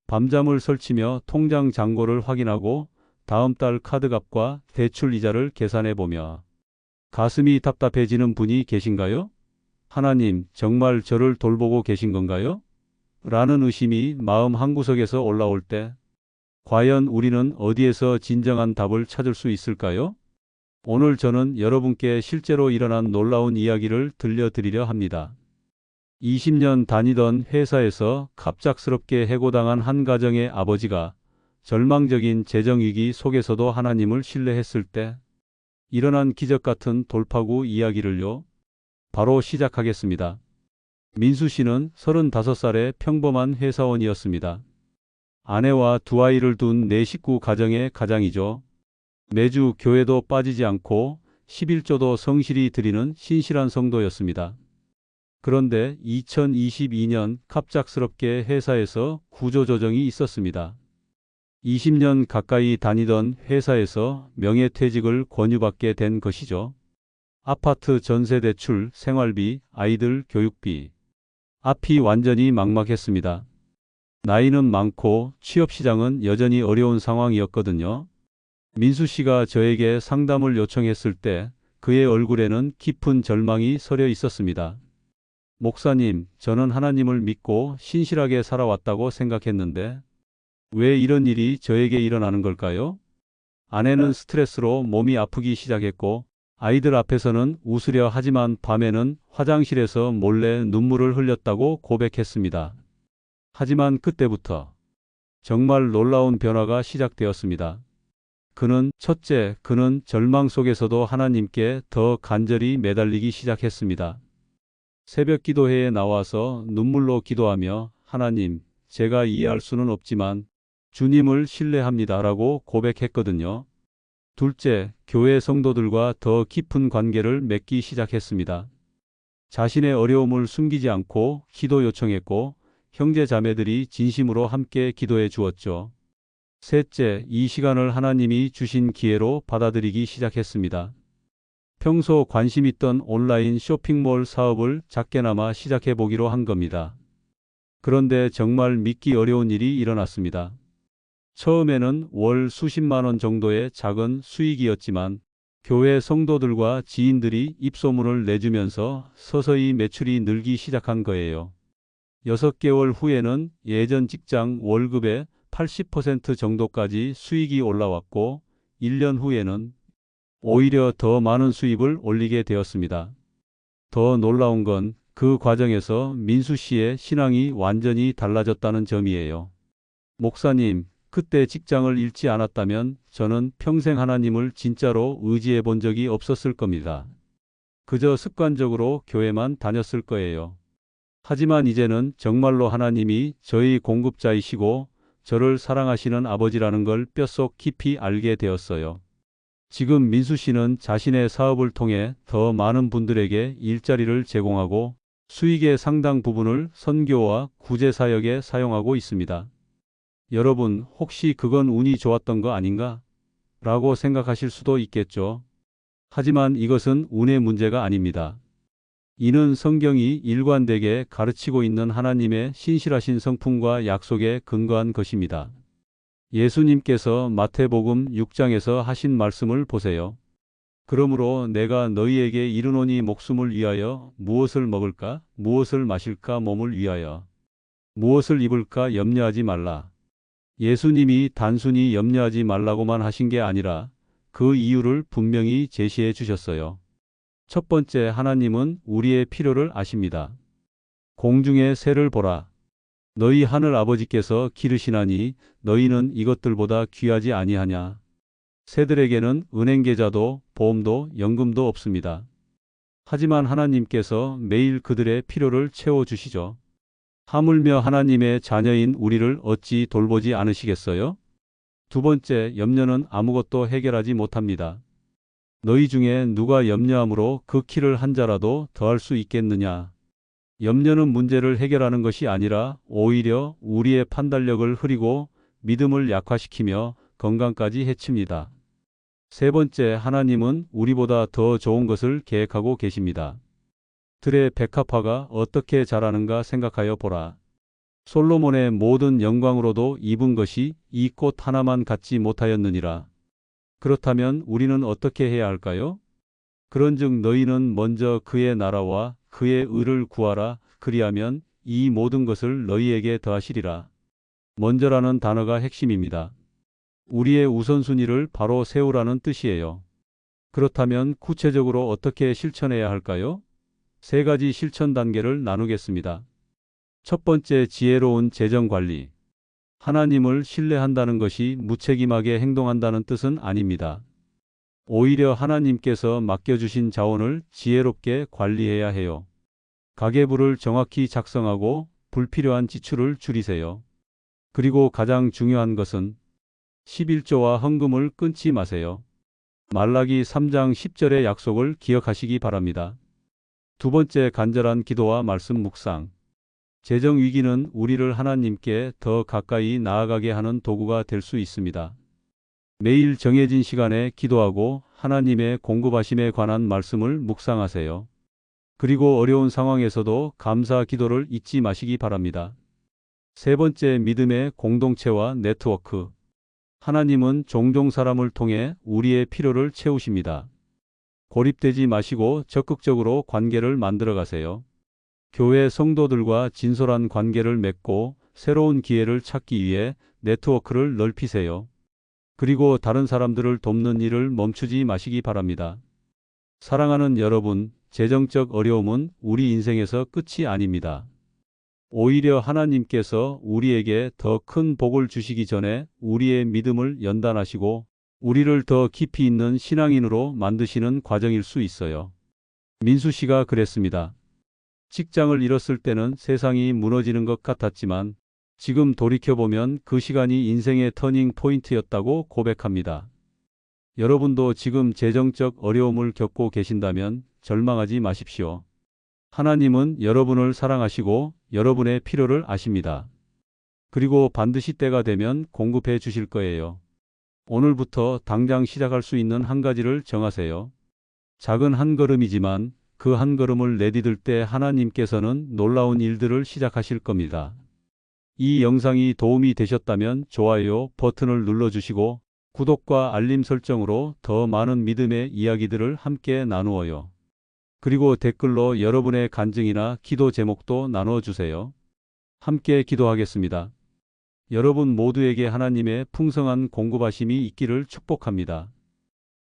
밤잠을 설치며 통장 잔고를 확인하고 다음 달 카드값과 대출 이자를 계산해 보며 가슴이 답답해지는 분이 계신가요? 하나님, 정말 저를 돌보고 계신 건가요? 라는 의심이 마음 한구석에서 올라올 때 과연 우리는 어디에서 진정한 답을 찾을 수 있을까요? 오늘 저는 여러분께 실제로 일어난 놀라운 이야기를 들려드리려 합니다. 20년 다니던 회사에서 갑작스럽게 해고당한 한 가정의 아버지가 절망적인 재정위기 속에서도 하나님을 신뢰했을 때 일어난 기적 같은 돌파구 이야기를요. 바로 시작하겠습니다. 민수 씨는 35살의 평범한 회사원이었습니다. 아내와 두 아이를 둔 네 식구 가정의 가장이죠. 매주 교회도 빠지지 않고 11조도 성실히 드리는 신실한 성도였습니다. 그런데 2022년 갑작스럽게 회사에서 구조조정이 있었습니다. 20년 가까이 다니던 회사에서 명예퇴직을 권유받게 된 것이죠. 아파트 전세대출, 생활비, 아이들 교육비. 앞이 완전히 막막했습니다. 나이는 많고 취업시장은 여전히 어려운 상황이었거든요. 민수 씨가 저에게 상담을 요청했을 때 그의 얼굴에는 깊은 절망이 서려 있었습니다. 목사님, 저는 하나님을 믿고 신실하게 살아왔다고 생각했는데 왜 이런 일이 저에게 일어나는 걸까요? 아내는 스트레스로 몸이 아프기 시작했고 아이들 앞에서는 웃으려 하지만 밤에는 화장실에서 몰래 눈물을 흘렸다고 고백했습니다. 하지만 그때부터 정말 놀라운 변화가 시작되었습니다. 첫째, 그는 절망 속에서도 하나님께 더 간절히 매달리기 시작했습니다. 새벽 기도회에 나와서 눈물로 기도하며 하나님, 제가 이해할 수는 없지만 주님을 신뢰합니다라고 고백했거든요. 둘째, 교회 성도들과 더 깊은 관계를 맺기 시작했습니다. 자신의 어려움을 숨기지 않고 기도 요청했고 형제 자매들이 진심으로 함께 기도해 주었죠. 셋째, 이 시간을 하나님이 주신 기회로 받아들이기 시작했습니다. 평소 관심 있던 온라인 쇼핑몰 사업을 작게나마 시작해 보기로 한 겁니다. 그런데 정말 믿기 어려운 일이 일어났습니다. 처음에는 월 수십만 원 정도의 작은 수익이었지만 교회 성도들과 지인들이 입소문을 내주면서 서서히 매출이 늘기 시작한 거예요. 6개월 후에는 예전 직장 월급의 80% 정도까지 수익이 올라왔고 1년 후에는 오히려 더 많은 수입을 올리게 되었습니다. 더 놀라운 건 그 과정에서 민수 씨의 신앙이 완전히 달라졌다는 점이에요. 목사님, 그때 직장을 잃지 않았다면 저는 평생 하나님을 진짜로 의지해 본 적이 없었을 겁니다. 그저 습관적으로 교회만 다녔을 거예요. 하지만 이제는 정말로 하나님이 저희 공급자이시고 저를 사랑하시는 아버지라는 걸 뼛속 깊이 알게 되었어요. 지금 민수 씨는 자신의 사업을 통해 더 많은 분들에게 일자리를 제공하고 수익의 상당 부분을 선교와 구제 사역에 사용하고 있습니다. 여러분, 혹시 그건 운이 좋았던 거 아닌가? 라고 생각하실 수도 있겠죠. 하지만 이것은 운의 문제가 아닙니다. 이는 성경이 일관되게 가르치고 있는 하나님의 신실하신 성품과 약속에 근거한 것입니다. 예수님께서 마태복음 6장에서 하신 말씀을 보세요. 그러므로 내가 너희에게 이르노니 목숨을 위하여 무엇을 먹을까, 무엇을 마실까, 몸을 위하여 무엇을 입을까 염려하지 말라. 예수님이 단순히 염려하지 말라고만 하신 게 아니라 그 이유를 분명히 제시해 주셨어요. 첫 번째, 하나님은 우리의 필요를 아십니다. 공중의 새를 보라. 너희 하늘 아버지께서 기르시나니 너희는 이것들보다 귀하지 아니하냐. 새들에게는 은행 계좌도 보험도 연금도 없습니다. 하지만 하나님께서 매일 그들의 필요를 채워주시죠. 하물며 하나님의 자녀인 우리를 어찌 돌보지 않으시겠어요? 두 번째, 염려는 아무것도 해결하지 못합니다. 너희 중에 누가 염려함으로 그 키를 한 자라도 더할 수 있겠느냐. 염려는 문제를 해결하는 것이 아니라 오히려 우리의 판단력을 흐리고 믿음을 약화시키며 건강까지 해칩니다. 세 번째, 하나님은 우리보다 더 좋은 것을 계획하고 계십니다. 들의 백합화가 어떻게 자라는가 생각하여 보라. 솔로몬의 모든 영광으로도 입은 것이 이 꽃 하나만 갖지 못하였느니라. 그렇다면 우리는 어떻게 해야 할까요? 그런즉 너희는 먼저 그의 나라와 그의 의를 구하라. 그리하면 이 모든 것을 너희에게 더하시리라. 먼저라는 단어가 핵심입니다. 우리의 우선순위를 바로 세우라는 뜻이에요. 그렇다면 구체적으로 어떻게 실천해야 할까요? 세 가지 실천 단계를 나누겠습니다. 첫 번째, 지혜로운 재정 관리. 하나님을 신뢰한다는 것이 무책임하게 행동한다는 뜻은 아닙니다. 오히려 하나님께서 맡겨주신 자원을 지혜롭게 관리해야 해요. 가계부를 정확히 작성하고 불필요한 지출을 줄이세요. 그리고 가장 중요한 것은 11조와 헌금을 끊지 마세요. 말라기 3장 10절의 약속을 기억하시기 바랍니다. 두 번째, 간절한 기도와 말씀 묵상. 재정 위기는 우리를 하나님께 더 가까이 나아가게 하는 도구가 될 수 있습니다. 매일 정해진 시간에 기도하고 하나님의 공급하심에 관한 말씀을 묵상하세요. 그리고 어려운 상황에서도 감사 기도를 잊지 마시기 바랍니다. 세 번째, 믿음의 공동체와 네트워크. 하나님은 종종 사람을 통해 우리의 필요를 채우십니다. 고립되지 마시고 적극적으로 관계를 만들어 가세요. 교회 성도들과 진솔한 관계를 맺고 새로운 기회를 찾기 위해 네트워크를 넓히세요. 그리고 다른 사람들을 돕는 일을 멈추지 마시기 바랍니다. 사랑하는 여러분, 재정적 어려움은 우리 인생에서 끝이 아닙니다. 오히려 하나님께서 우리에게 더 큰 복을 주시기 전에 우리의 믿음을 연단하시고 우리를 더 깊이 있는 신앙인으로 만드시는 과정일 수 있어요. 민수 씨가 그랬습니다. 직장을 잃었을 때는 세상이 무너지는 것 같았지만 지금 돌이켜보면 그 시간이 인생의 터닝 포인트였다고 고백합니다. 여러분도 지금 재정적 어려움을 겪고 계신다면 절망하지 마십시오. 하나님은 여러분을 사랑하시고 여러분의 필요를 아십니다. 그리고 반드시 때가 되면 공급해 주실 거예요. 오늘부터 당장 시작할 수 있는 한 가지를 정하세요. 작은 한 걸음이지만 그 한 걸음을 내디딜 때 하나님께서는 놀라운 일들을 시작하실 겁니다. 이 영상이 도움이 되셨다면 좋아요 버튼을 눌러주시고 구독과 알림 설정으로 더 많은 믿음의 이야기들을 함께 나누어요. 그리고 댓글로 여러분의 간증이나 기도 제목도 나눠주세요. 함께 기도하겠습니다. 여러분 모두에게 하나님의 풍성한 공급하심이 있기를 축복합니다.